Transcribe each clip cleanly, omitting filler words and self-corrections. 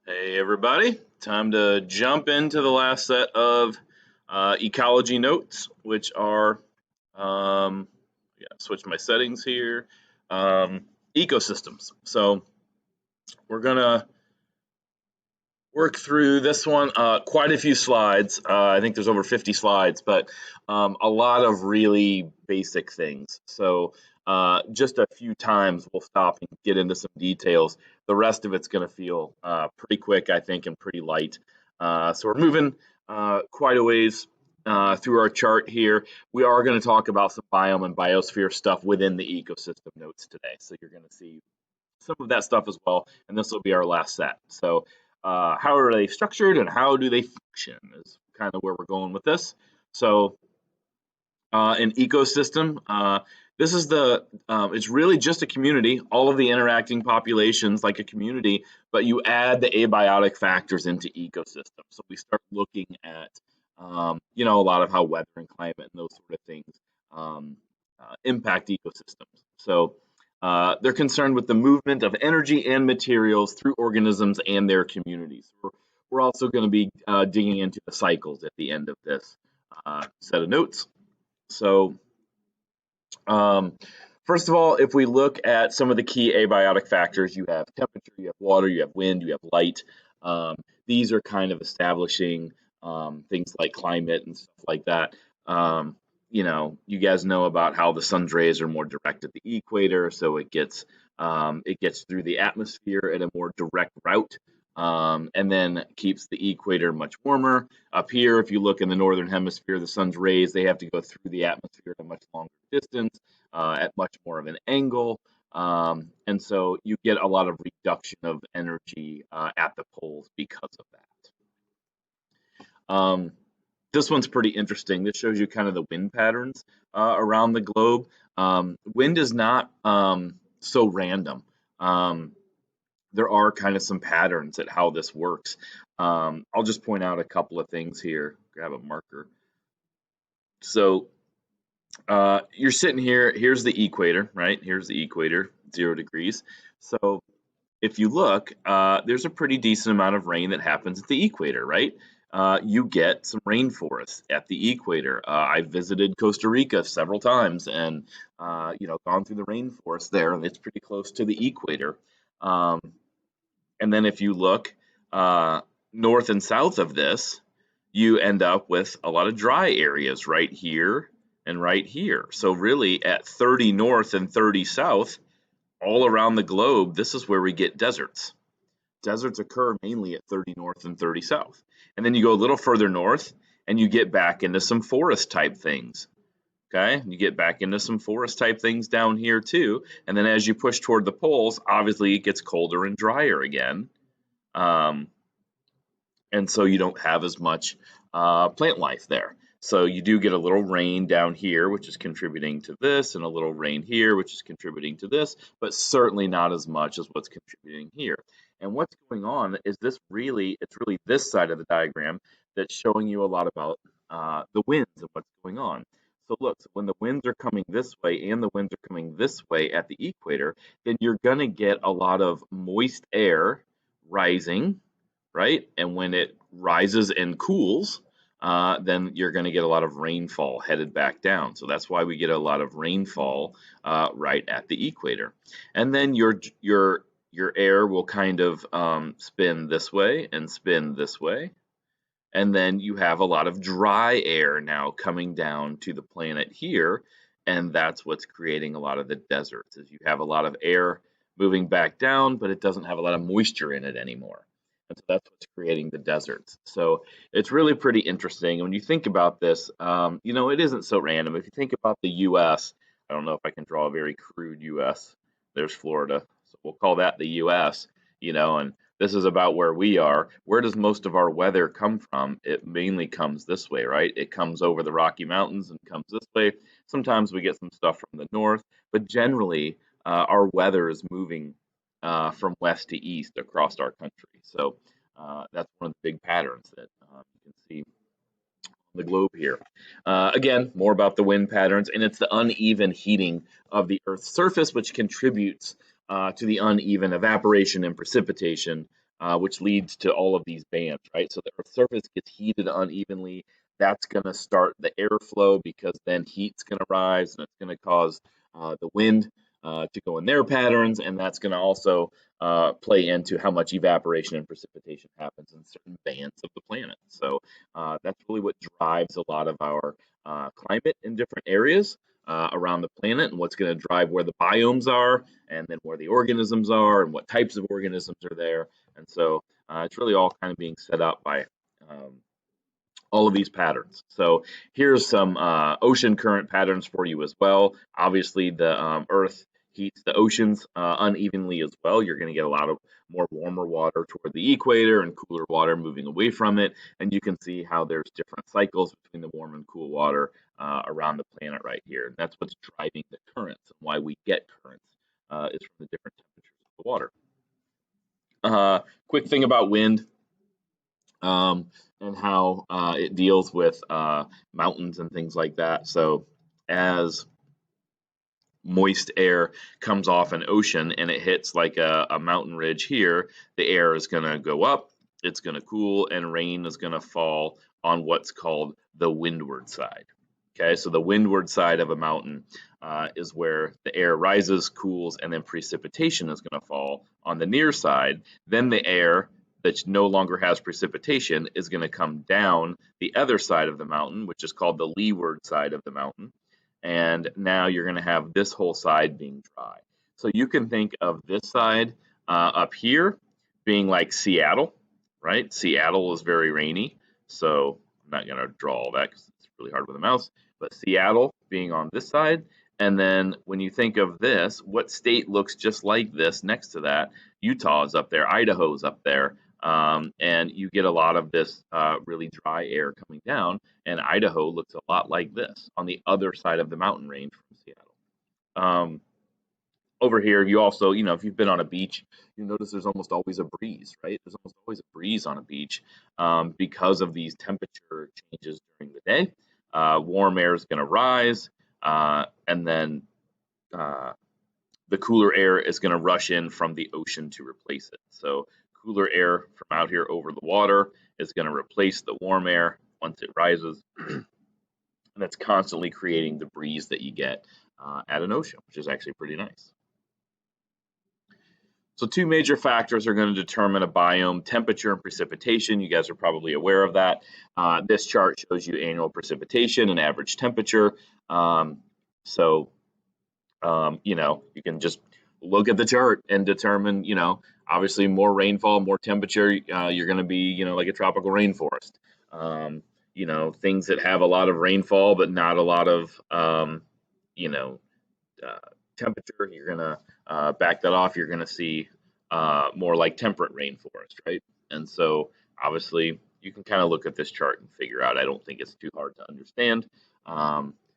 Hey everybody, time to jump into the last set of ecology notes, which are, switch my settings here, ecosystems. So we're gonna work through this one, quite a few slides. I think there's over 50 slides, but a lot of really basic things. So just a few times we'll stop and get into some details. The rest of it's going to feel pretty quick, I think, and pretty light. So we're moving quite a ways through our chart here. We are going to talk about some biome and biosphere stuff within the ecosystem notes today. So you're going to see some of that stuff as well, and this will be our last set. So how are they structured and how do they function is kind of where we're going with this. So an ecosystem, this is it's really just a community, all of the interacting populations like a community, but you add the abiotic factors into ecosystems. So we start looking at, a lot of how weather and climate and those sort of things impact ecosystems. So they're concerned with the movement of energy and materials through organisms and their communities. We're also going to be digging into the cycles at the end of this set of notes. So first of all, if we look at some of the key abiotic factors, you have temperature, you have water, you have wind, you have light. These are kind of establishing things like climate and stuff like that. You guys know about how the sun's rays are more direct at the equator, so it gets through the atmosphere at a more direct route, and then keeps the equator much warmer. Up here, if you look in the northern hemisphere, the sun's rays, they have to go through the atmosphere at a much longer distance, at much more of an angle, and so you get a lot of reduction of energy at the poles because of that. This one's pretty interesting. This shows you kind of the wind patterns around the globe. Wind is not so random. There are kind of some patterns at how this works. I'll just point out a couple of things here. Grab a marker. So you're sitting here. Here's the equator, right? Here's the equator, 0 degrees. So if you look, there's a pretty decent amount of rain that happens at the equator, right? You get some rainforests at the equator. I visited Costa Rica several times and, gone through the rainforest there, and it's pretty close to the equator. And then if you look north and south of this, you end up with a lot of dry areas right here and right here. So really at 30 north and 30 south, all around the globe, this is where we get deserts. Deserts occur mainly at 30 north and 30 south. And then you go a little further north and you get back into some forest type things. Okay, you get back into some forest type things down here too. And then as you push toward the poles, obviously it gets colder and drier again. And so you don't have as much plant life there. So you do get a little rain down here, which is contributing to this, and a little rain here, which is contributing to this, but certainly not as much as what's contributing here. And what's going on is it's really this side of the diagram that's showing you a lot about the winds and what's going on. So look, so when the winds are coming this way and the winds are coming this way at the equator, then you're going to get a lot of moist air rising, right? And when it rises and cools, then you're going to get a lot of rainfall headed back down. So that's why we get a lot of rainfall right at the equator. And then your air will kind of spin this way and spin this way. And then you have a lot of dry air now coming down to the planet here. And that's what's creating a lot of the deserts, is you have a lot of air moving back down, but it doesn't have a lot of moisture in it anymore. And so that's what's creating the deserts. So it's really pretty interesting. And when you think about this, it isn't so random. If you think about the U.S., I don't know if I can draw a very crude U.S. There's Florida. So we'll call that the U.S., and this is about where we are. Where does most of our weather come from? It mainly comes this way, right? It comes over the Rocky Mountains and comes this way. Sometimes we get some stuff from the north, but generally our weather is moving from west to east across our country. So that's one of the big patterns that you can see on the globe here. Again, more about the wind patterns, and it's the uneven heating of the Earth's surface, which contributes to the uneven evaporation and precipitation which leads to all of these bands, right? So the Earth's surface gets heated unevenly. That's going to start the airflow because then heat's going to rise and it's going to cause the wind to go in their patterns, and that's going to also play into how much evaporation and precipitation happens in certain bands of the planet. So that's really what drives a lot of our climate in different areas around the planet, and what's going to drive where the biomes are, and then where the organisms are, and what types of organisms are there. And so it's really all kind of being set up by all of these patterns. So here's some ocean current patterns for you as well. Obviously, the Earth heats the oceans unevenly as well. You're going to get a lot of more warmer water toward the equator and cooler water moving away from it. And you can see how there's different cycles between the warm and cool water around the planet right here. And that's what's driving the currents, and why we get currents is from the different temperatures of the water. Quick thing about wind. And how it deals with mountains and things like that. So as moist air comes off an ocean and it hits like a mountain ridge here, the air is going to go up, it's going to cool, and rain is going to fall on what's called the windward side. Okay, so the windward side of a mountain is where the air rises, cools, and then precipitation is going to fall on the near side. Then the air that no longer has precipitation is going to come down the other side of the mountain, which is called the leeward side of the mountain. And now you're going to have this whole side being dry. So you can think of this side up here being like Seattle, right? Seattle is very rainy. So I'm not going to draw all that because it's really hard with a mouse. But Seattle being on this side. And then when you think of this, what state looks just like this next to that? Utah is up there, Idaho is up there. And you get a lot of this really dry air coming down, and Idaho looks a lot like this on the other side of the mountain range from Seattle. Over here, you also, if you've been on a beach, you notice there's almost always a breeze, right? There's almost always a breeze on a beach because of these temperature changes during the day. Warm air is going to rise, and then the cooler air is going to rush in from the ocean to replace it. So cooler air from out here over the water is going to replace the warm air once it rises. And that's constantly creating the breeze that you get at an ocean, which is actually pretty nice. So two major factors are going to determine a biome: temperature and precipitation. You guys are probably aware of that. This chart shows you annual precipitation and average temperature. You can just look at the chart and determine, obviously more rainfall, more temperature, you're going to be, like a tropical rainforest. Things that have a lot of rainfall but not a lot of, temperature, you're going to back that off. You're going to see more like temperate rainforest, right? And so obviously you can kind of look at this chart and figure out. I don't think it's too hard to understand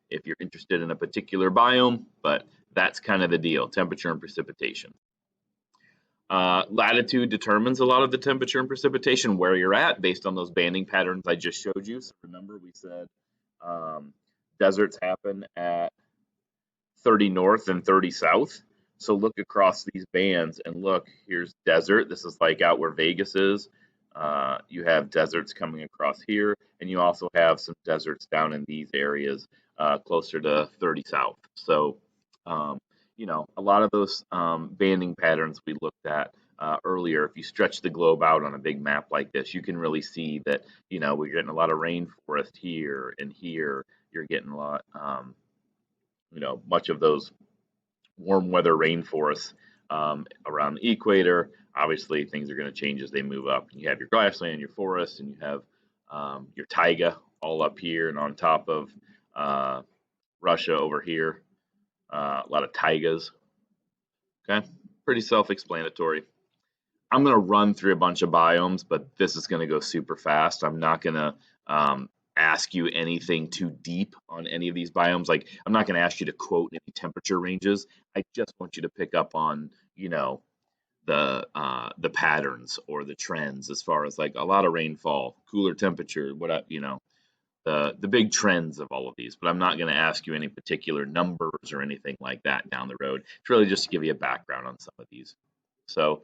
if you're interested in a particular biome, but that's kind of the deal: temperature and precipitation. Latitude determines a lot of the temperature and precipitation where you're at based on those banding patterns I just showed you. So remember, we said deserts happen at 30 north and 30 south. So look across these bands and look, here's desert. This is like out where Vegas is. You have deserts coming across here, and you also have some deserts down in these areas closer to 30 south. So, a lot of those banding patterns we looked at earlier, if you stretch the globe out on a big map like this, you can really see that, we're getting a lot of rainforest here and here. You're getting a lot, much of those warm weather rainforests around the equator. Obviously, things are going to change as they move up. You have your grassland, your forest, and you have your taiga all up here and on top of Russia over here. A lot of taigas. Okay, pretty self-explanatory. I'm going to run through a bunch of biomes, but this is going to go super fast. I'm not going to ask you anything too deep on any of these biomes. Like, I'm not going to ask you to quote any temperature ranges. I just want you to pick up on, the patterns or the trends as far as like a lot of rainfall, cooler temperature, the big trends of all of these. But I'm not going to ask you any particular numbers or anything like that down the road. It's really just to give you a background on some of these. So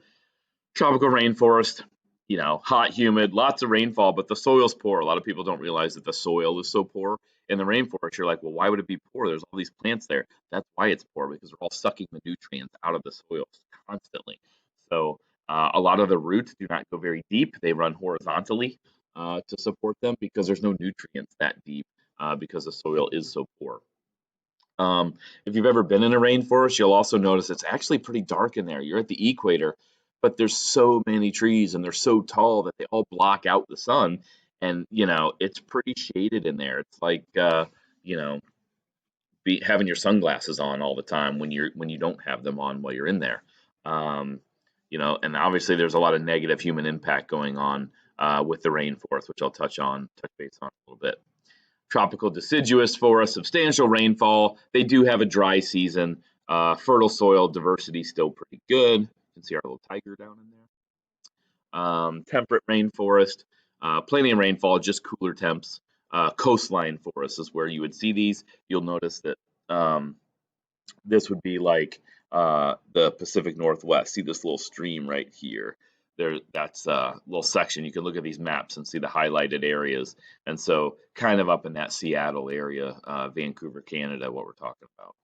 Tropical rainforest, hot, humid, lots of rainfall, but the soil's poor. A lot of people don't realize that the soil is so poor in the rainforest. You're like, well, why would it be poor? There's all these plants there. That's why it's poor, because they're all sucking the nutrients out of the soil constantly. So a lot of the roots do not go very deep. They run horizontally to support them because there's no nutrients that deep because the soil is so poor. If you've ever been in a rainforest, you'll also notice it's actually pretty dark in there. You're at the equator, but there's so many trees and they're so tall that they all block out the sun. And, it's pretty shaded in there. It's like, you know, having your sunglasses on all the time when you don't have them on while you're in there. Um, and obviously there's a lot of negative human impact going on with the rainforest, which I'll touch base on a little bit. Tropical deciduous forest, substantial rainfall. They do have a dry season. Fertile soil diversity still pretty good. You can see our little tiger down in there. Temperate rainforest, plenty of rainfall, just cooler temps. Coastline forest is where you would see these. You'll notice that this would be like the Pacific Northwest. See this little stream right here? That's a little section. You can look at these maps and see the highlighted areas. And so kind of up in that Seattle area, Vancouver, Canada, what we're talking about.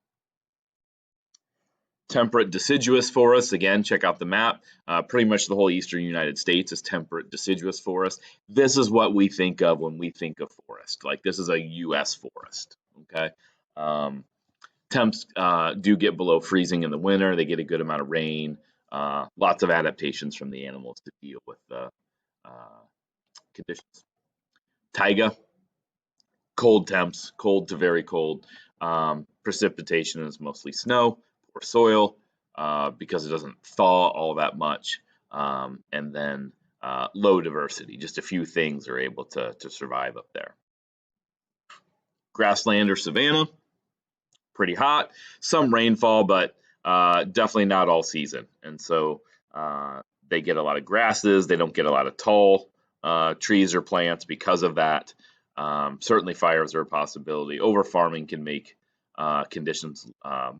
Temperate deciduous forests, again, check out the map. Pretty much the whole eastern United States is temperate deciduous forest. This is what we think of when we think of forest. Like this is a U.S. forest, okay? Temps do get below freezing in the winter. They get a good amount of rain. Lots of adaptations from the animals to deal with the conditions. Taiga, cold temps, cold to very cold. Precipitation is mostly snow, poor soil, because it doesn't thaw all that much. And then low diversity, just a few things are able to survive up there. Grassland or savanna, pretty hot, some rainfall, but definitely not all season. And so they get a lot of grasses. They don't get a lot of tall trees or plants because of that. Certainly fires are a possibility. Over farming can make conditions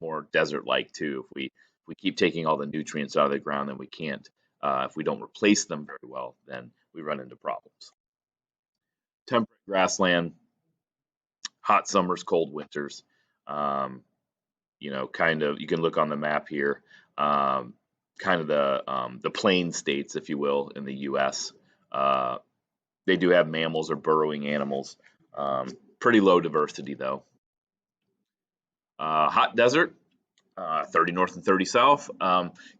more desert-like too. If we keep taking all the nutrients out of the ground, then we can't. If we don't replace them very well, then we run into problems. Temperate grassland, hot summers, cold winters. Kind of, you can look on the map here, kind of the plain states, if you will, in the U.S. They do have mammals or burrowing animals. Pretty low diversity, though. Hot desert, 30 north and 30 south.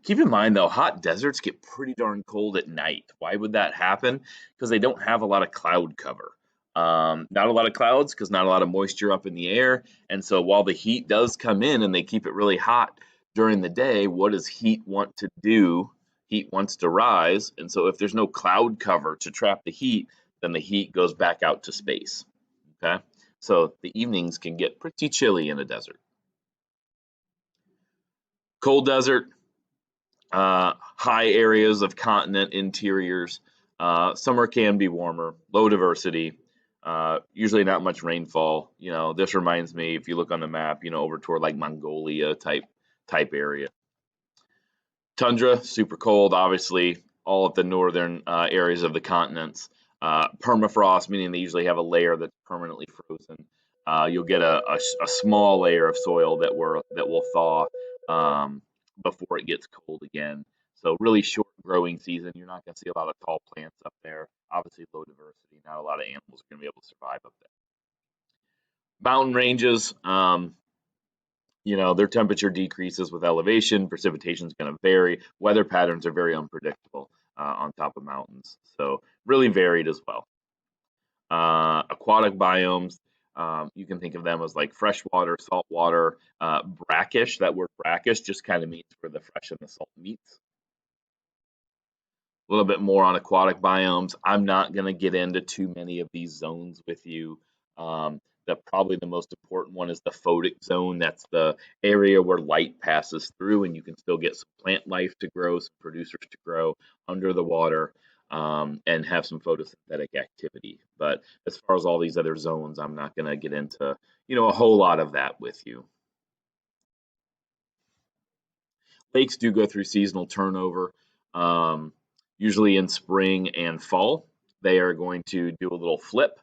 Keep in mind, though, hot deserts get pretty darn cold at night. Why would that happen? Because they don't have a lot of cloud cover. Not a lot of clouds because not a lot of moisture up in the air. And so while the heat does come in and they keep it really hot during the day, what does heat want to do? Heat wants to rise. And so if there's no cloud cover to trap the heat, then the heat goes back out to space. Okay. So the evenings can get pretty chilly in a desert. Cold desert, high areas of continent interiors. Summer can be warmer, low diversity. Usually not much rainfall. This reminds me, if you look on the map, over toward like Mongolia type area. Tundra, super cold, obviously, all at the northern areas of the continents. Permafrost, meaning they usually have a layer that's permanently frozen. You'll get a small layer of soil that will thaw before it gets cold again. So really short growing season. You're not going to see a lot of tall plants up there. Obviously low diversity. Not a lot of animals are going to be able to survive up there. Mountain ranges, their temperature decreases with elevation. Precipitation is going to vary. Weather patterns are very unpredictable on top of mountains. So really varied as well. Aquatic biomes, you can think of them as like freshwater, saltwater, brackish. That word brackish just kind of means where the fresh and the salt meets. A little bit more on aquatic biomes. I'm not going to get into too many of these zones with you. Probably the most important one is the photic zone. That's the area where light passes through and you can still get some plant life to grow, some producers to grow under the water, and have some photosynthetic activity. But as far as all these other zones, I'm not going to get into, a whole lot of that with you. Lakes do go through seasonal turnover. Usually in spring and fall, they are going to do a little flip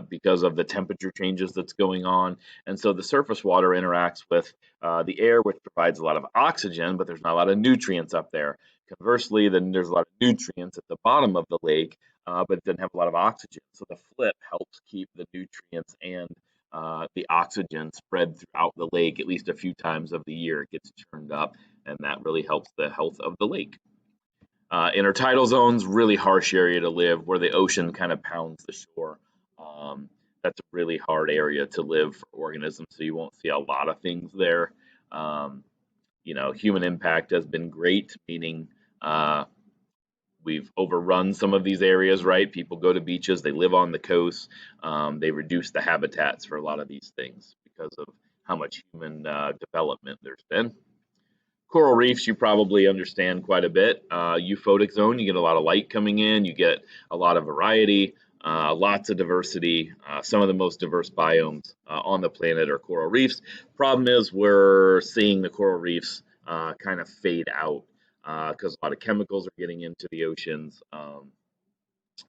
because of the temperature changes that's going on. And so the surface water interacts with the air, which provides a lot of oxygen, but there's not a lot of nutrients up there. Conversely, then there's a lot of nutrients at the bottom of the lake, but it doesn't have a lot of oxygen. So the flip helps keep the nutrients and the oxygen spread throughout the lake at least a few times of the year. It gets churned up, and that really helps the health of the lake. Intertidal zones, really harsh area to live, where the ocean kind of pounds the shore. That's a really hard area to live for organisms, so you won't see a lot of things there. Human impact has been great, meaning we've overrun some of these areas, right? People go to beaches, they live on the coast, they reduce the habitats for a lot of these things because of how much human development there's been. Coral reefs, you probably understand quite a bit. Euphotic zone, you get a lot of light coming in, you get a lot of variety, lots of diversity. Some of the most diverse biomes on the planet are coral reefs. Problem is, we're seeing the coral reefs kind of fade out because a lot of chemicals are getting into the oceans,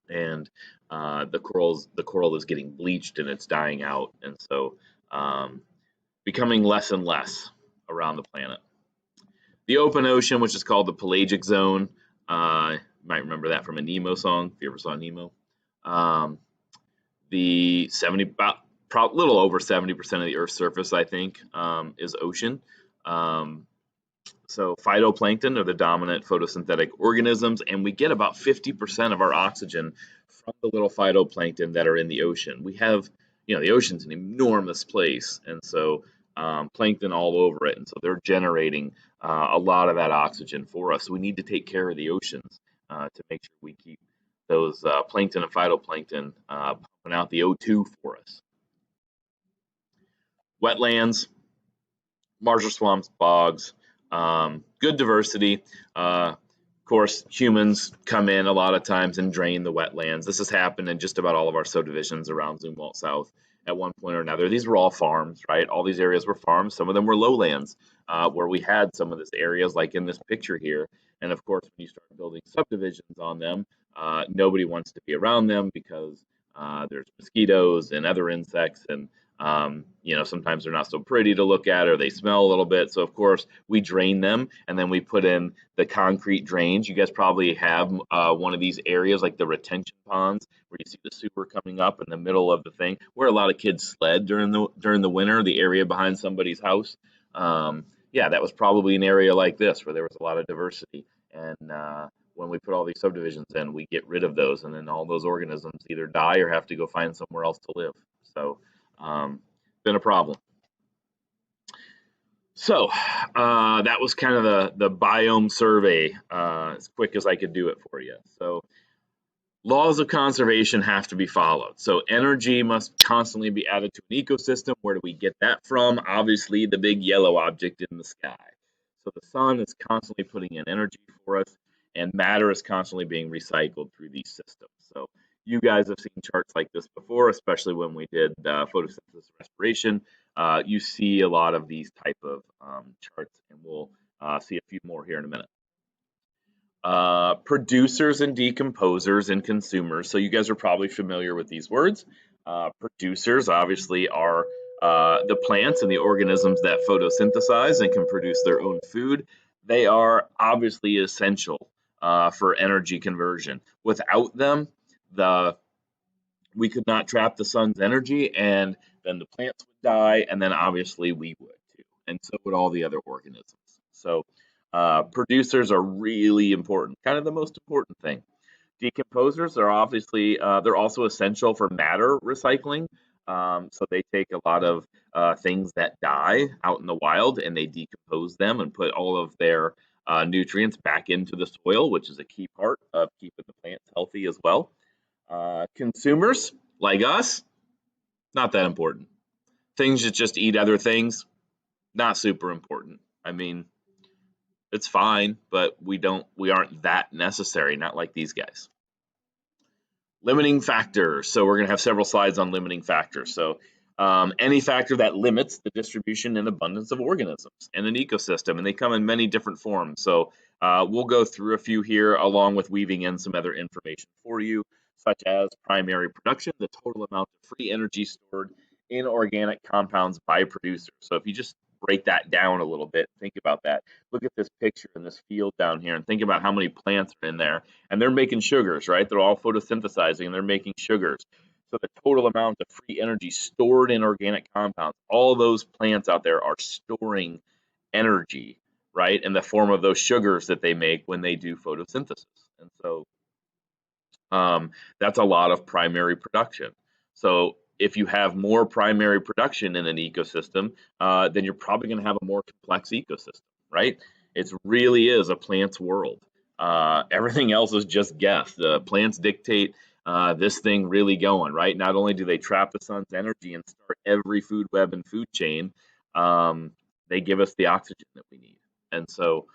and the coral is getting bleached and it's dying out, and so becoming less and less around the planet. The open ocean, which is called the pelagic zone, you might remember that from a Nemo song if you ever saw Nemo. The 70, about little over 70% of the Earth's surface, I think, is ocean. So phytoplankton are the dominant photosynthetic organisms, and we get about 50% of our oxygen from the little phytoplankton that are in the ocean. We have, the ocean's an enormous place, and so plankton all over it, and so they're generating a lot of that oxygen for us. So we need to take care of the oceans to make sure we keep those plankton and phytoplankton pumping out the O2 for us. Wetlands, marshes, swamps, bogs, good diversity. Of course, humans come in a lot of times and drain the wetlands. This has happened in just about all of our subdivisions around Zumwalt South at one point or another. These were all farms, right? All these areas were farms. Some of them were lowlands where we had some of these areas like in this picture here. And of course, when you start building subdivisions on them, nobody wants to be around them because there's mosquitoes and other insects, and sometimes they're not so pretty to look at, or they smell a little bit. So of course we drain them, and then we put in the concrete drains. You guys probably have one of these areas like the retention ponds where you see the sewer coming up in the middle of the thing, where a lot of kids sled during the winter, the area behind somebody's house. That was probably an area like this where there was a lot of diversity. And when we put all these subdivisions in, we get rid of those, and then all those organisms either die or have to go find somewhere else to live. So been a problem. So that was kind of the biome survey, as quick as I could do it for you. So laws of conservation have to be followed. So energy must constantly be added to an ecosystem. Where do we get that from? Obviously, the big yellow object in the sky. So the sun is constantly putting in energy for us, and matter is constantly being recycled through these systems. So you guys have seen charts like this before, especially when we did photosynthesis respiration. You see a lot of these type of charts, and we'll see a few more here in a minute. Producers and decomposers and consumers. So you guys are probably familiar with these words. Producers obviously are the plants and the organisms that photosynthesize and can produce their own food. They are obviously essential for energy conversion. Without them, we could not trap the sun's energy, and then the plants would die, and then obviously we would too, and so would all the other organisms. So producers are really important, kind of the most important thing. Decomposers are obviously, they're also essential for matter recycling. So they take a lot of things that die out in the wild, and they decompose them and put all of their nutrients back into the soil, which is a key part of keeping the plants healthy as well. Consumers, like us, not that important. Things that just eat other things, not super important. I mean, it's fine, but we aren't that necessary, not like these guys. Limiting factors. So we're going to have several slides on limiting factors. So Any factor that limits the distribution and abundance of organisms in an ecosystem, and they come in many different forms. So we'll go through a few here, along with weaving in some other information for you, such as primary production, the total amount of free energy stored in organic compounds by producers. So if you just break that down a little bit, think about that. Look at this picture in this field down here and think about how many plants are in there. And they're making sugars, right? They're all photosynthesizing and they're making sugars. So the total amount of free energy stored in organic compounds, all those plants out there are storing energy, right, in the form of those sugars that they make when they do photosynthesis. And so that's a lot of primary production. So if you have more primary production in an ecosystem, then you're probably going to have a more complex ecosystem, right? It really is a plant's world. Everything else is just guess. The plants dictate this thing really going, right? Not only do they trap the sun's energy and start every food web and food chain, they give us the oxygen that we need. And so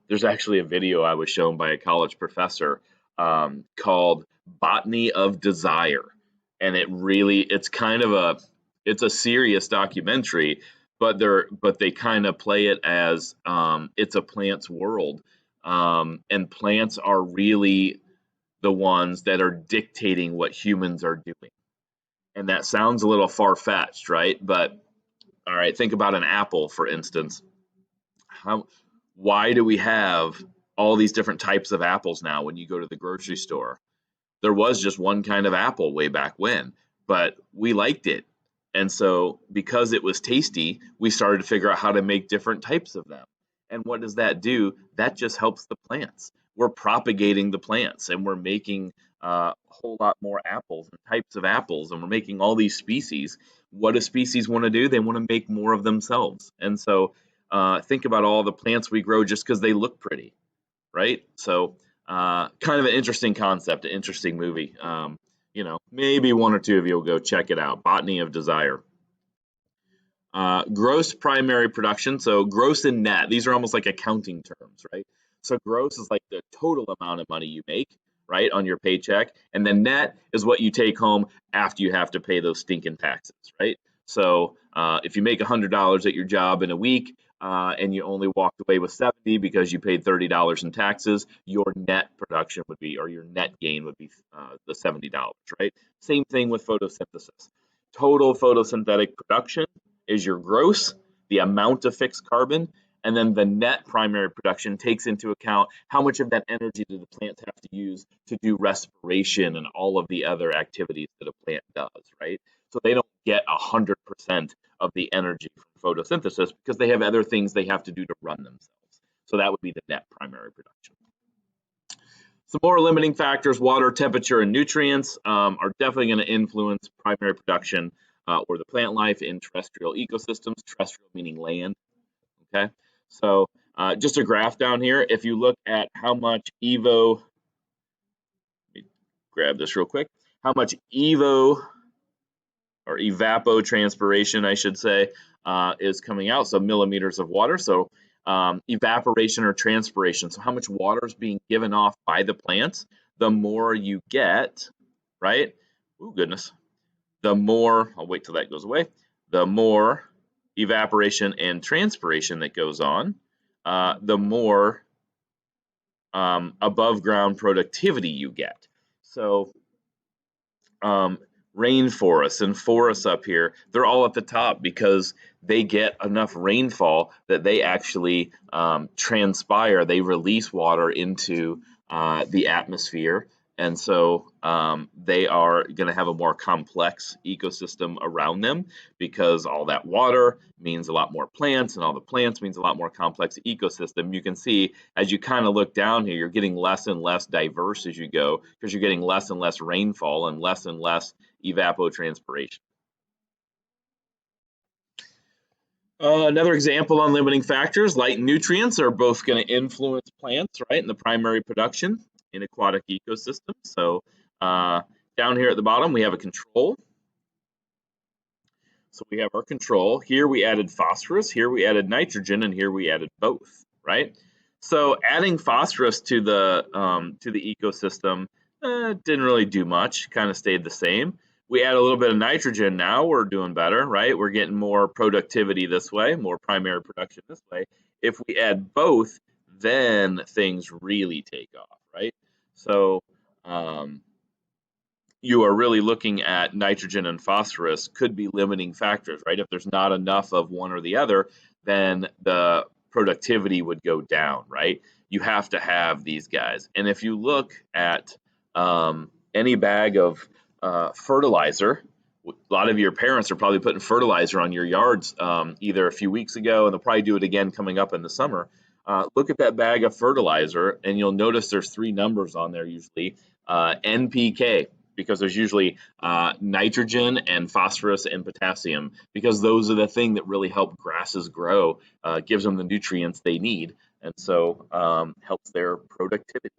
there's actually a video I was shown by a college professor called Botany of Desire. And it's kind of it's a serious documentary, but they kind of play it as it's a plant's world. And plants are really the ones that are dictating what humans are doing. And that sounds a little far-fetched, right? But all right, think about an apple, for instance. Why do we have all these different types of apples now when you go to the grocery store? There was just one kind of apple way back when, but we liked it. And so because it was tasty, we started to figure out how to make different types of them. And what does that do? That just helps the plants. We're propagating the plants and we're making a whole lot more apples and types of apples, and we're making all these species. What do species want to do? They want to make more of themselves. And so think about all the plants we grow just because they look pretty, right? So kind of an interesting concept, an interesting movie. Maybe one or two of you will go check it out. Botany of Desire. Gross primary production. So gross and net, these are almost like accounting terms, right? So gross is like the total amount of money you make, right, on your paycheck. And then net is what you take home after you have to pay those stinking taxes, right? So if you make $100 at your job in a week and you only walked away with 70 because you paid $30 in taxes, your net production would be, or your net gain would be the $70, right? Same thing with photosynthesis. Total photosynthetic production is your gross, the amount of fixed carbon, and then the net primary production takes into account how much of that energy do the plants have to use to do respiration and all of the other activities that a plant does, right? So they don't get 100% of the energy from photosynthesis because they have other things they have to do to run themselves. So that would be the net primary production. Some more limiting factors: water, temperature, and nutrients are definitely going to influence primary production or the plant life in terrestrial ecosystems. Terrestrial meaning land. Okay, so just a graph down here. If you look at how much let me grab this real quick. How much or evapotranspiration, I should say, is coming out. So millimeters of water. So evaporation or transpiration. So how much water is being given off by the plants. The more you get, right? Oh, goodness. The more, I'll wait till that goes away. The more evaporation and transpiration that goes on, the more above ground productivity you get. So rainforests and forests up here, they're all at the top because they get enough rainfall that they actually transpire. They release water into the atmosphere. And so they are going to have a more complex ecosystem around them because all that water means a lot more plants, and all the plants means a lot more complex ecosystem. You can see as you kind of look down here, you're getting less and less diverse as you go because you're getting less and less rainfall and less evapotranspiration. Another example on limiting factors: light and nutrients are both going to influence plants, right, in the primary production in aquatic ecosystems. So down here at the bottom, we have a control. So we have our control. Here we added phosphorus, here we added nitrogen, and here we added both, right? So adding phosphorus to the ecosystem didn't really do much, kind of stayed the same. We add a little bit of nitrogen now, we're doing better, right? We're getting more productivity this way, more primary production this way. If we add both, then things really take off, right? So um, you are really looking at nitrogen and phosphorus could be limiting factors, right? If there's not enough of one or the other, then the productivity would go down, right? You have to have these guys. And if you look at any bag of fertilizer, a lot of your parents are probably putting fertilizer on your yards either a few weeks ago, and they'll probably do it again coming up in the summer. Look at that bag of fertilizer, and you'll notice there's three numbers on there usually. NPK, because there's usually nitrogen and phosphorus and potassium, because those are the thing that really help grasses grow, gives them the nutrients they need, and so helps their productivity.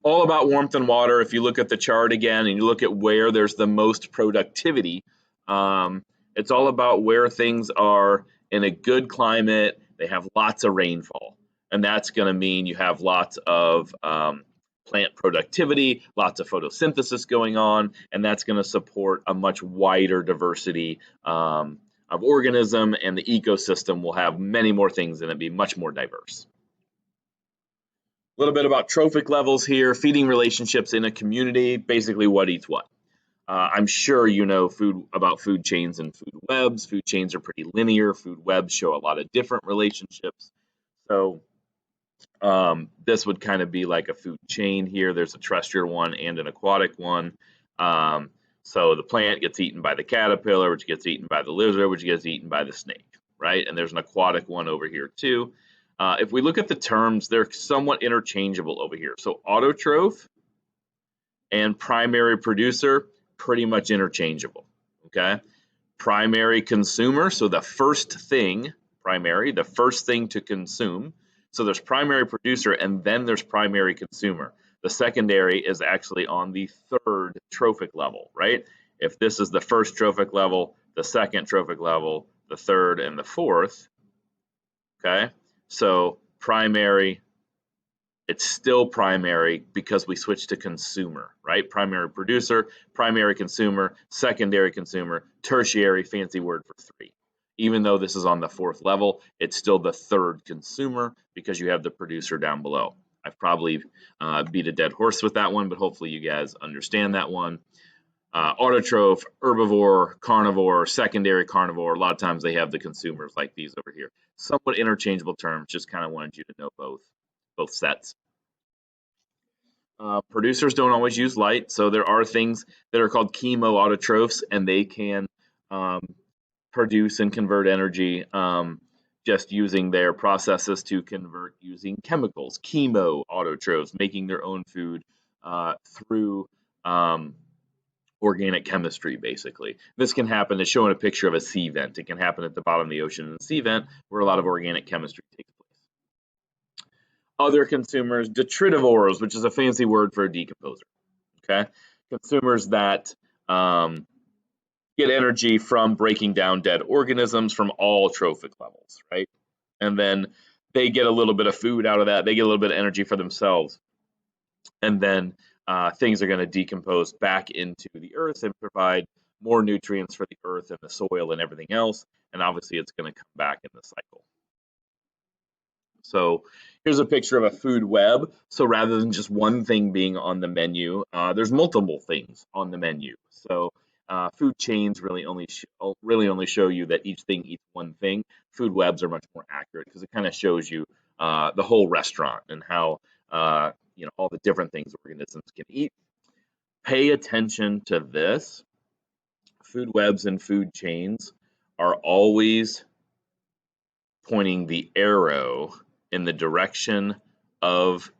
All about warmth and water. If you look at the chart again and you look at where there's the most productivity, it's all about where things are in a good climate. They have lots of rainfall, and that's going to mean you have lots of plant productivity, lots of photosynthesis going on, and that's going to support a much wider diversity of organism, and the ecosystem will have many more things in it, be much more diverse. A little bit about trophic levels here, feeding relationships in a community, basically what eats what. I'm sure you know about food chains and food webs. Food chains are pretty linear. Food webs show a lot of different relationships. So this would kind of be like a food chain here. There's a terrestrial one and an aquatic one. So the plant gets eaten by the caterpillar, which gets eaten by the lizard, which gets eaten by the snake, right? And there's an aquatic one over here too. If we look at the terms, they're somewhat interchangeable over here. So autotroph and primary producer, pretty much interchangeable, okay? Primary consumer, so the first thing, primary, the first thing to consume. So there's primary producer and then there's primary consumer. The secondary is actually on the third trophic level, right? If this is the first trophic level, the second trophic level, the third, and the fourth, okay? So primary, it's still primary because we switched to consumer, right? Primary producer, primary consumer, secondary consumer, tertiary, fancy word for three. Even though this is on the fourth level, it's still the third consumer because you have the producer down below. I've probably beat a dead horse with that one, but hopefully you guys understand that one. Autotroph, herbivore, carnivore, secondary carnivore. A lot of times they have the consumers like these over here. Somewhat interchangeable terms, just kind of wanted you to know both sets. Producers don't always use light, so there are things that are called chemoautotrophs, and they can produce and convert energy just using their processes to convert using chemicals. Chemoautotrophs, making their own food through organic chemistry, basically. This can happen, it's showing a picture of a sea vent. It can happen at the bottom of the ocean in a sea vent where a lot of organic chemistry takes place. Other consumers, detritivores, which is a fancy word for a decomposer. Okay, consumers that get energy from breaking down dead organisms from all trophic levels, right? And then they get a little bit of food out of that. They get a little bit of energy for themselves. And then things are going to decompose back into the earth and provide more nutrients for the earth and the soil and everything else. And obviously it's going to come back in the cycle. So here's a picture of a food web. So rather than just one thing being on the menu, there's multiple things on the menu. So food chains really only show you that each thing eats one thing. Food webs are much more accurate because it kind of shows you the whole restaurant and how all the different things organisms can eat. Pay attention to this. Food webs and food chains are always pointing the arrow in the direction of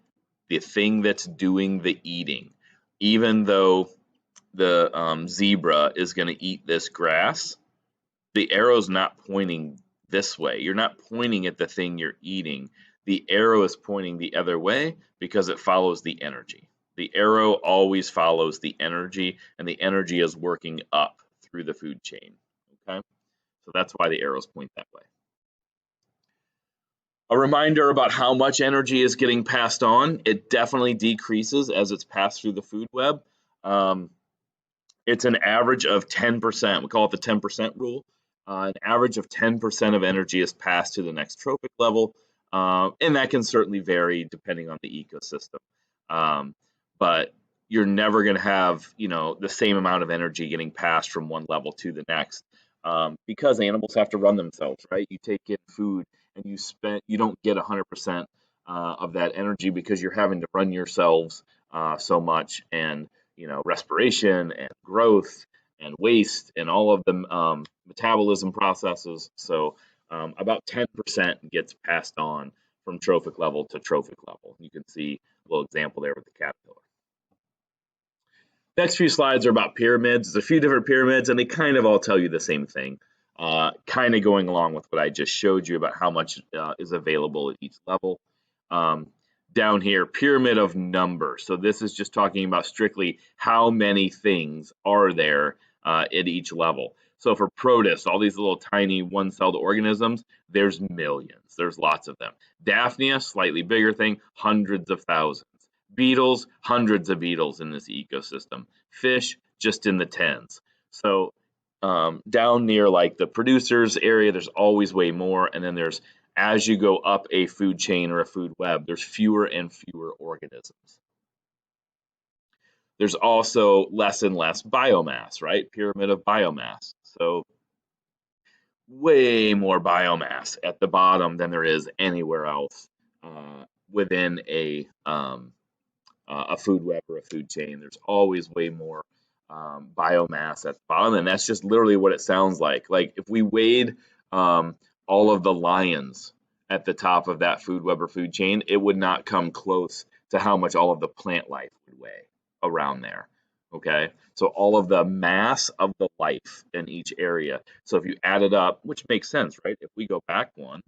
the thing that's doing the eating. Even though the zebra is going to eat this grass, the arrow's not pointing this way. You're not pointing at the thing you're eating. The arrow is pointing the other way because it follows the energy. The arrow always follows the energy, and the energy is working up through the food chain. Okay, so that's why the arrows point that way. A reminder about how much energy is getting passed on. It definitely decreases as it's passed through the food web. It's an average of 10%. We call it the 10% rule. An average of 10% of energy is passed to the next trophic level, and that can certainly vary depending on the ecosystem. But you're never going to have, the same amount of energy getting passed from one level to the next, because animals have to run themselves, right? You take in food and you don't get 100% of that energy because you're having to run yourselves so much, and respiration and growth and waste and all of the metabolism processes. So about 10% gets passed on from trophic level to trophic level. You can see a little example there with the caterpillar. Next few slides are about pyramids. There's a few different pyramids, and they kind of all tell you the same thing, kind of going along with what I just showed you about how much is available at each level. Down here, pyramid of numbers. So this is just talking about strictly how many things are there at each level. So for protists, all these little tiny one-celled organisms, there's millions. There's lots of them. Daphnia, slightly bigger thing, hundreds of thousands. Beetles, hundreds of beetles in this ecosystem. Fish, just in the tens. So down near like the producers area, there's always way more. And then there's, as you go up a food chain or a food web, there's fewer and fewer organisms. There's also less and less biomass, right? Pyramid of biomass. So way more biomass at the bottom than there is anywhere else within a food web or a food chain. There's always way more biomass at the bottom, and that's just literally what it sounds like. Like if we weighed all of the lions at the top of that food web or food chain, it would not come close to how much all of the plant life would weigh around there. Okay, so all of the mass of the life in each area. So if you add it up, which makes sense, right? If we go back one,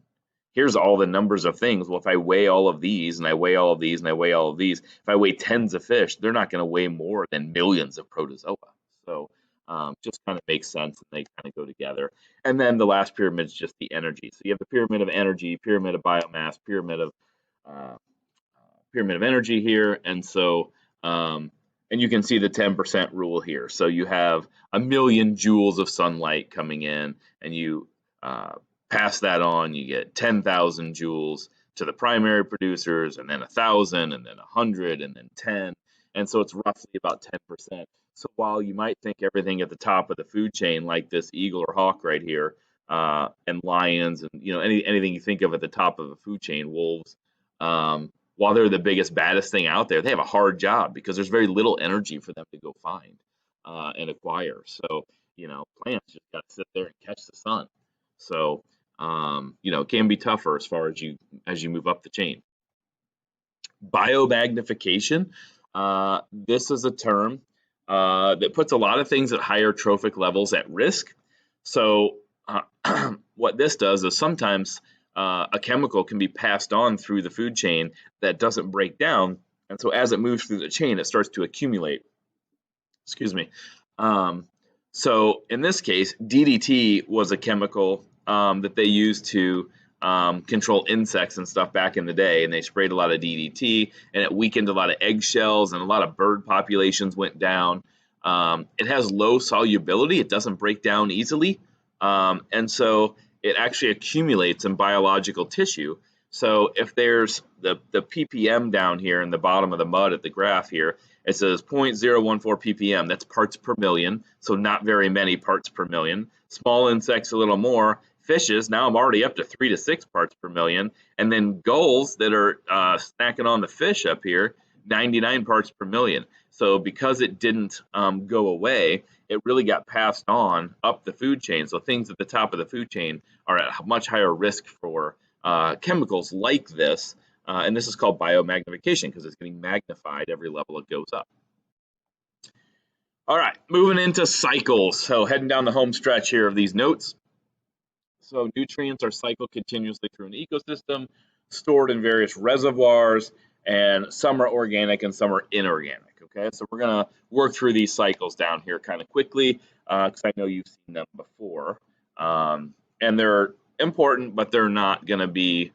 here's all the numbers of things. Well, if I weigh all of these and I weigh all of these and I weigh all of these, if I weigh tens of fish, they're not going to weigh more than millions of protozoa. So just kind of makes sense, and they kind of go together. And then the last pyramid is just the energy. So you have the pyramid of energy, pyramid of biomass, uh, pyramid of energy here, and so and you can see the 10% rule here. So you have a million joules of sunlight coming in, and you pass that on, you get 10,000 joules to the primary producers, and then 1,000, and then 100, and then 10. And so it's roughly about 10%. So while you might think everything at the top of the food chain, like this eagle or hawk right here, and lions, and anything you think of at the top of the food chain, wolves, while they're the biggest, baddest thing out there, they have a hard job because there's very little energy for them to go find and acquire. So plants just got to sit there and catch the sun. So it can be tougher as far as you move up the chain. Biomagnification. This is a term that puts a lot of things at higher trophic levels at risk. So what this does is sometimes a chemical can be passed on through the food chain that doesn't break down, and so as it moves through the chain, it starts to accumulate. Excuse me. So in this case, DDT was a chemical that they used to control insects and stuff back in the day, and they sprayed a lot of DDT, and it weakened a lot of eggshells, and a lot of bird populations went down. It has low solubility; it doesn't break down easily, and so it actually accumulates in biological tissue. So if there's the ppm down here in the bottom of the mud at the graph here, it says 0.014 ppm. That's parts per million, so not very many parts per million. Small insects a little more. Fishes, now I'm already up to 3 to 6 parts per million. And then gulls that are snacking on the fish up here, 99 parts per million. So because it didn't go away, it really got passed on up the food chain. So things at the top of the food chain are at much higher risk for chemicals like this. And this is called biomagnification because it's getting magnified every level it goes up. All right, moving into cycles. So heading down the home stretch here of these notes. So nutrients are cycled continuously through an ecosystem, stored in various reservoirs, and some are organic and some are inorganic. Okay, so we're going to work through these cycles down here kind of quickly because I know you've seen them before. And they're important, but they're not going to be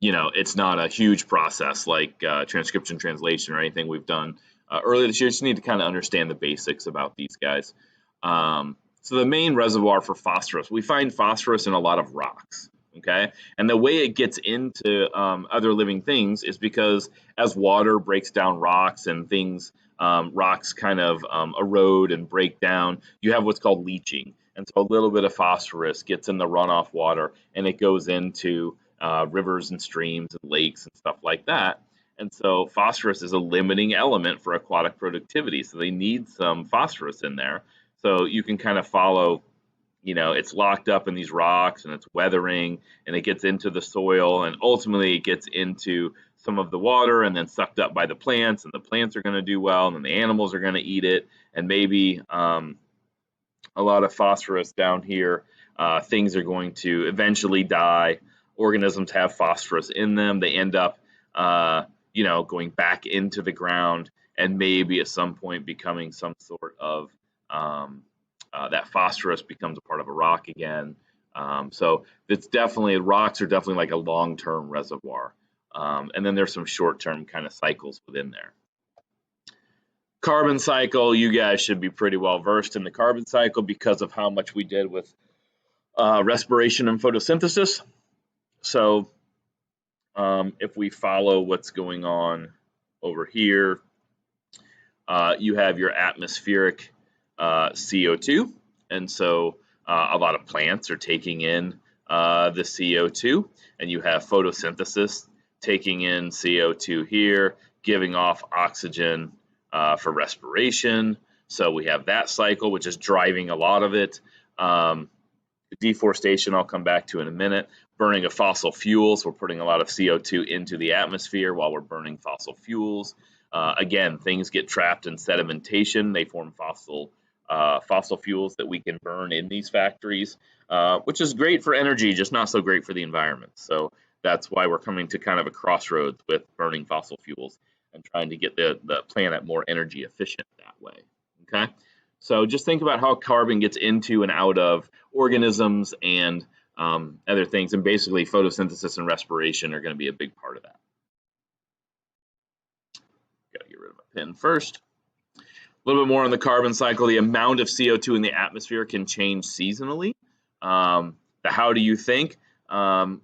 it's not a huge process like transcription, translation, or anything we've done earlier this year. You just need to kind of understand the basics about these guys. So the main reservoir for phosphorus, we find phosphorus in a lot of rocks. Okay, and the way it gets into other living things is because as water breaks down rocks and things, rocks kind of erode and break down, you have what's called leaching. And so a little bit of phosphorus gets in the runoff water and it goes into rivers and streams and lakes and stuff like that. And so phosphorus is a limiting element for aquatic productivity. So they need some phosphorus in there. So you can kind of follow, it's locked up in these rocks and it's weathering and it gets into the soil and ultimately it gets into some of the water and then sucked up by the plants, and the plants are going to do well and then the animals are going to eat it, and maybe a lot of phosphorus down here. Things are going to eventually die. Organisms have phosphorus in them. They end up, going back into the ground and maybe at some point becoming some sort of that phosphorus becomes a part of a rock again. So it's definitely, rocks are definitely like a long-term reservoir. And then there's some short-term kind of cycles within there. Carbon cycle, you guys should be pretty well versed in the carbon cycle because of how much we did with respiration and photosynthesis. So if we follow what's going on over here, you have your atmospheric CO2, and so a lot of plants are taking in the CO2, and you have photosynthesis taking in CO2 here, giving off oxygen for respiration. So we have that cycle, which is driving a lot of it. Deforestation, I'll come back to in a minute. Burning of fossil fuels, we're putting a lot of CO2 into the atmosphere while we're burning fossil fuels. Again, things get trapped in sedimentation. They form fossil fuels that we can burn in these factories, which is great for energy, just not so great for the environment. So that's why we're coming to kind of a crossroads with burning fossil fuels and trying to get the planet more energy efficient that way. Okay, so just think about how carbon gets into and out of organisms and other things, and basically photosynthesis and respiration are going to be a big part of that. Got to get rid of my pen first. A little bit more on the carbon cycle. The amount of CO2 in the atmosphere can change seasonally. How do you think? Right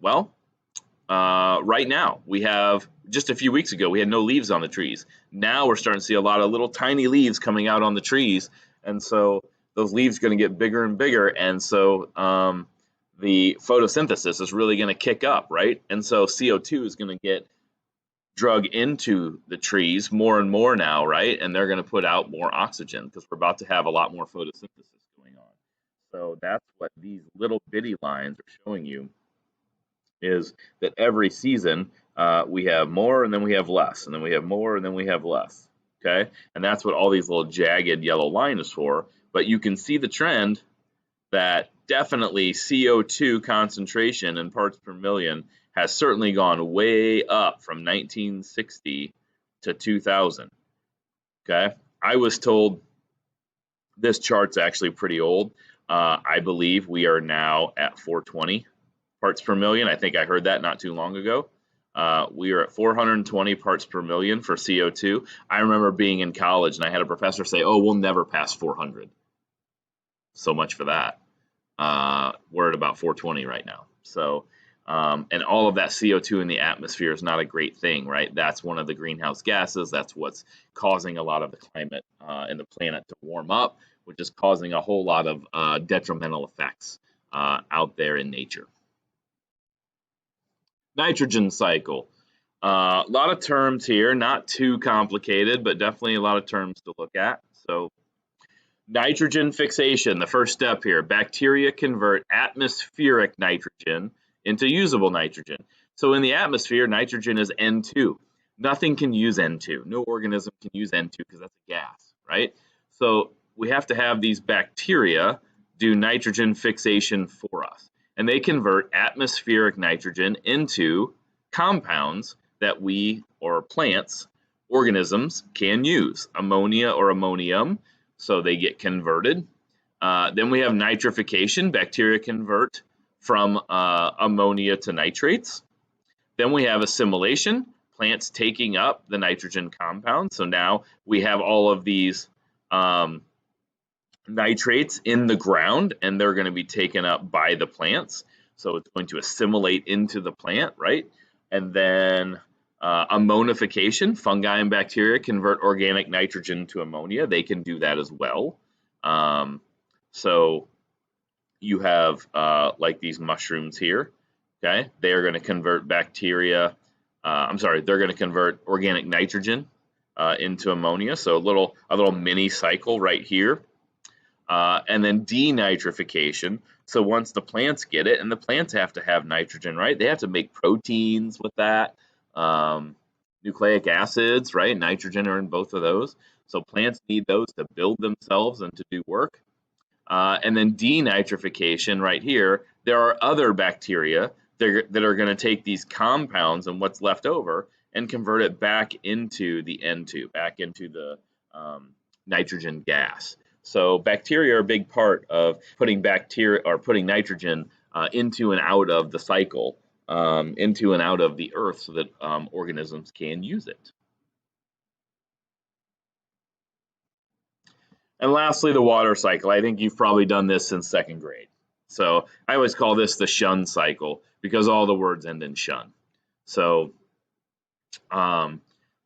now, we have, just a few weeks ago, we had no leaves on the trees. Now we're starting to see a lot of little tiny leaves coming out on the trees. And so those leaves are going to get bigger and bigger. And so the photosynthesis is really going to kick up, right? And so CO2 is going to get drug into the trees more and more now, right? And they're going to put out more oxygen because we're about to have a lot more photosynthesis going on. So that's what these little bitty lines are showing you, is that every season we have more and then we have less, and then we have more and then we have less. Okay, and that's what all these little jagged yellow lines is for. But you can see the trend that definitely CO2 concentration in parts per million has certainly gone way up from 1960 to 2000. Okay, I was told this chart's actually pretty old. I believe we are now at 420 parts per million. I think I heard that not too long ago. We are at 420 parts per million for CO2. I remember being in college and I had a professor say, "Oh, we'll never pass 400. So much for that. We're at about 420 right now. So, and all of that CO2 in the atmosphere is not a great thing, right? That's one of the greenhouse gases. That's what's causing a lot of the climate and the planet to warm up, which is causing a whole lot of detrimental effects out there in nature. Nitrogen cycle. A lot of terms here, not too complicated, but definitely a lot of terms to look at. So nitrogen fixation, the first step here. Bacteria convert atmospheric nitrogen into usable nitrogen. So in the atmosphere, nitrogen is N2. Nothing can use N2. No organism can use N2 because that's a gas, right? So we have to have these bacteria do nitrogen fixation for us. And they convert atmospheric nitrogen into compounds that we, or plants, organisms, can use. Ammonia or ammonium, so they get converted. Then we have nitrification. Bacteria convert from ammonia to nitrates. Then we have assimilation, plants taking up the nitrogen compound. So now we have all of these nitrates in the ground, and they're going to be taken up by the plants. So it's going to assimilate into the plant, right? And then ammonification, fungi and bacteria convert organic nitrogen to ammonia. They can do that as well. So you have like these mushrooms here, okay? They are going to convert bacteria, they're going to convert organic nitrogen into ammonia. So a little mini cycle right here. And then denitrification. So once the plants get it, and the plants have to have nitrogen, right? They have to make proteins with that, nucleic acids, right? Nitrogen are in both of those. So plants need those to build themselves and to do work. And then denitrification right here, there are other bacteria that are going to take these compounds and what's left over and convert it back into the N2, back into the nitrogen gas. So bacteria are a big part of putting nitrogen into and out of the cycle, into and out of the earth, so that organisms can use it. And lastly, the water cycle. I think you've probably done this since second grade. So I always call this the shun cycle because all the words end in shun. So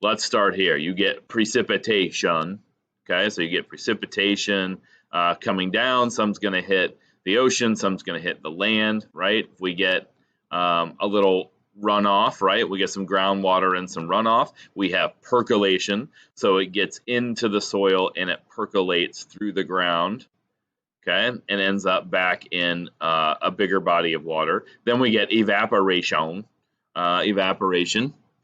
let's start here. You get precipitation. Okay, so you get precipitation coming down. Some's going to hit the ocean. Some's going to hit the land, right? If we get a little runoff, right? We get some groundwater and some runoff. We have percolation. So it gets into the soil and it percolates through the ground, okay, and ends up back in a bigger body of water. Then we get evaporation,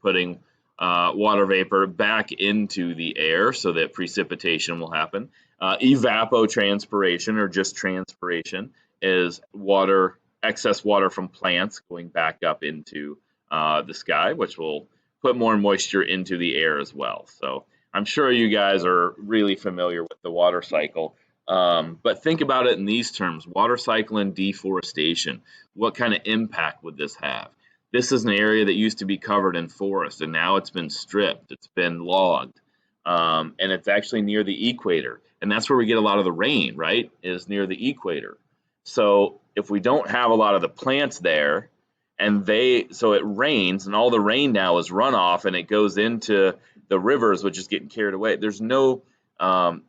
putting water vapor back into the air so that precipitation will happen. Evapotranspiration, or just transpiration, is excess water from plants going back up into the sky, which will put more moisture into the air as well. So I'm sure you guys are really familiar with the water cycle. But think about it in these terms: water cycle and deforestation. What kind of impact would this have? This is an area that used to be covered in forest, and now it's been stripped, it's been logged, and it's actually near the equator. And that's where we get a lot of the rain, right, is near the equator. So if we don't have a lot of the plants there, so it rains, and all the rain now is runoff, and it goes into the rivers, which is getting carried away. There's not going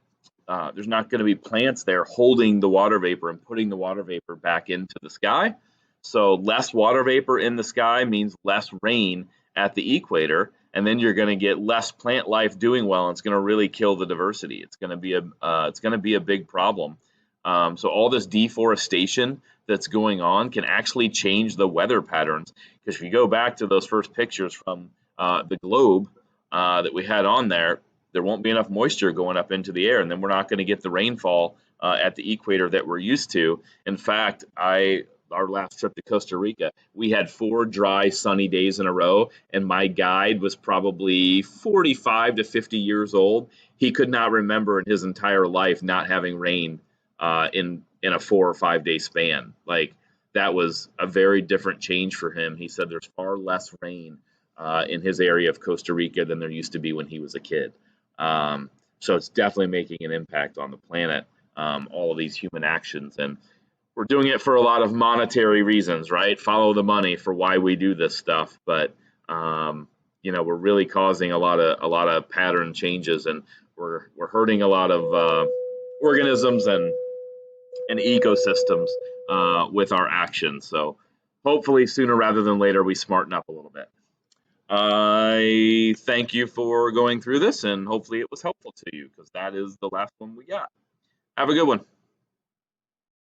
to be plants there holding the water vapor and putting the water vapor back into the sky. So less water vapor in the sky means less rain at the equator, and then you're going to get less plant life doing well, and it's going to really kill the diversity. It's going to be a big problem. So all this deforestation that's going on can actually change the weather patterns. Because if you go back to those first pictures from the globe that we had on there, there won't be enough moisture going up into the air, and then we're not going to get the rainfall at the equator that we're used to. In fact, our last trip to Costa Rica, we had 4 dry, sunny days in a row, and my guide was probably 45 to 50 years old. He could not remember in his entire life not having rain in a 4 or 5 day span. Like, that was a very different change for him. He said there's far less rain in his area of Costa Rica than there used to be when he was a kid. So it's definitely making an impact on the planet, all of these human actions. And we're doing it for a lot of monetary reasons, right? Follow the money for why we do this stuff. But, we're really causing a lot of pattern changes, and we're hurting a lot of organisms and ecosystems with our actions. So hopefully sooner rather than later, we smarten up a little bit. I thank you for going through this, and hopefully it was helpful to you, because that is the last one we got. Have a good one.